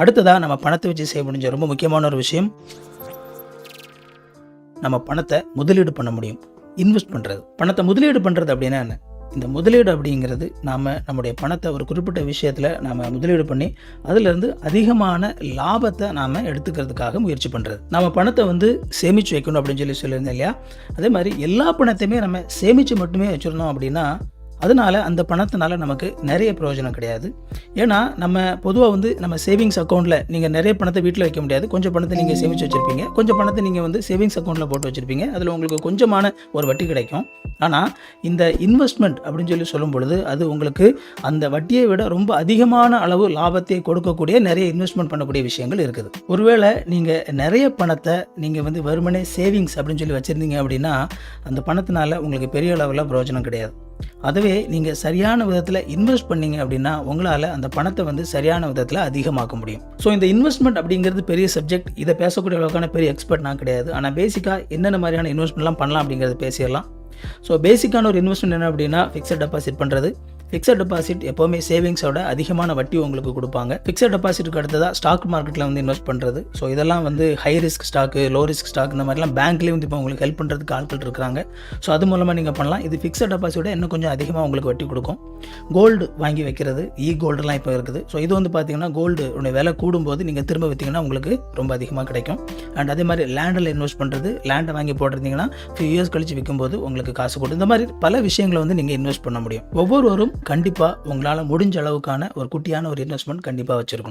அடுத்ததாக நம்ம பணத்தை வச்சு செய்ய முடிஞ்ச ரொம்ப முக்கியமான ஒரு விஷயம், நம்ம பணத்தை முதலீடு பண்ண முடியும். இன்வெஸ்ட் பண்ணுறது. பணத்தை முதலீடு பண்ணுறது அப்படின்னா என்ன? இந்த முதலீடு அப்படிங்கிறது நம்முடைய பணத்தை ஒரு குறிப்பிட்ட விஷயத்தில் நாம் முதலீடு பண்ணி அதிலிருந்து அதிகமான லாபத்தை நாம் எடுத்துக்கிறதுக்காக முயற்சி பண்ணுறது. நம்ம பணத்தை சேமித்து வைக்கணும் அப்படின்னு சொல்லியிருந்தேன் இல்லையா? அதே மாதிரி எல்லா பணத்தையுமே நம்ம சேமித்து மட்டுமே வச்சுருந்தோம் அப்படின்னா அதனால் அந்த பணத்தினால நமக்கு நிறைய பிரயோஜனம் கிடையாது. ஏன்னா நம்ம பொதுவாக நம்ம சேவிங்ஸ் அக்கௌண்ட்டில் நீங்கள் நிறைய பணத்தை வீட்டில் வைக்க முடியாது. கொஞ்சம் பணத்தை நீங்கள் சேமித்து வச்சுருப்பீங்க, கொஞ்சம் பணத்தை நீங்கள் சேவிங்ஸ் அக்கௌண்ட்டில் போட்டு வச்சுருப்பீங்க. அதில் உங்களுக்கு கொஞ்சமான ஒரு வட்டி கிடைக்கும். ஆனால் இந்த இன்வெஸ்ட்மெண்ட் அப்படின்னு சொல்லும் பொழுது அது உங்களுக்கு அந்த வட்டியை விட ரொம்ப அதிகமான அளவு லாபத்தை கொடுக்கக்கூடிய நிறைய இன்வெஸ்ட்மெண்ட் பண்ணக்கூடிய விஷயங்கள் இருக்குது. ஒருவேளை நீங்கள் நிறைய பணத்தை நீங்கள் வெறுமனே சேவிங்ஸ் அப்படின்னு வச்சுருந்தீங்க அப்படின்னா அந்த பணத்தினால உங்களுக்கு பெரிய அளவில் பிரயோஜனம் கிடையாது. அதுவே நீங்கள் சரியான விதத்தில் இன்வெஸ்ட் பண்ணீங்க அப்படின்னா உங்களால் அந்த பணத்தை சரியான விதத்தில் அதிகமாக்க முடியும். ஸோ இந்த இன்வெஸ்ட்மெண்ட் அப்படிங்கிறது பெரிய சப்ஜெக்ட். இதை பேசக்கூடிய அளவுக்கான பெரிய எக்ஸ்பர்ட் நான் கிடையாது. ஆனால் பேசிக்காக என்னென்ன மாதிரியான இன்வெஸ்ட்மெண்ட்லாம் பண்ணலாம் அப்படிங்கிறது பேசிடலாம். ஸோ பேசிக்கான ஒரு இன்வெஸ்ட்மெண்ட் என்ன அப்படின்னா ஃபிக்ஸட் டெபாசிட் பண்ணுறது. ஃபிக்ஸட் டெபாசிட் எப்போவுமே சேவிங்ஸோட அதிகமான வட்டி உங்களுக்கு கொடுப்பாங்க. ஃபிக்ஸட் டெபாசிட்டுக்கு அடுத்ததாக ஸ்டாக் மார்க்கெட்டில் இன்வெஸ்ட் பண்ணுறது. ஸோ இதெல்லாம் high risk stock, low risk stock இந்த மாதிரிலாம் பேங்க்லேயே இப்போ உங்களுக்கு ஹெல்ப் பண்ணுறதுக்கு ஆட்கள் இருக்கிறாங்க. ஸோ அது மூலமாக நீங்கள் பண்ணலாம். இது ஃபிக்ஸட் டெபாசிட்டோட இன்னும் கொஞ்சம் அதிகமாக உங்களுக்கு வட்டி கொடுக்கும். கோல்டு வாங்கி வைக்கிறது, கோல்டுலாம் இப்போ இருக்குது. ஸோ இது பார்த்தீங்கன்னா கோல்டு விலை கூடும்போது நீங்கள் திரும்ப விற்றீங்கன்னா உங்களுக்கு ரொம்ப அதிகமாக கிடைக்கும். அண்ட் அதே மாதிரி லேண்டில் இன்வெஸ்ட் பண்ணுறது, லேண்டை வாங்கி போட்டிருந்தீங்கன்னா ஃபியூ இயர்ஸ் கழிச்சு விற்கும்போது உங்களுக்கு காசு கொடுக்கும். இந்த மாதிரி பல விஷயங்களை நீங்கள் இன்வெஸ்ட் பண்ண முடியும். ஒவ்வொருவரும் கண்டிப்பாக உங்களால் முடிஞ்ச அளவுக்கான ஒரு குட்டியான ஒரு இன்வெஸ்ட்மெண்ட் கண்டிப்பாக வச்சுருக்கணும்.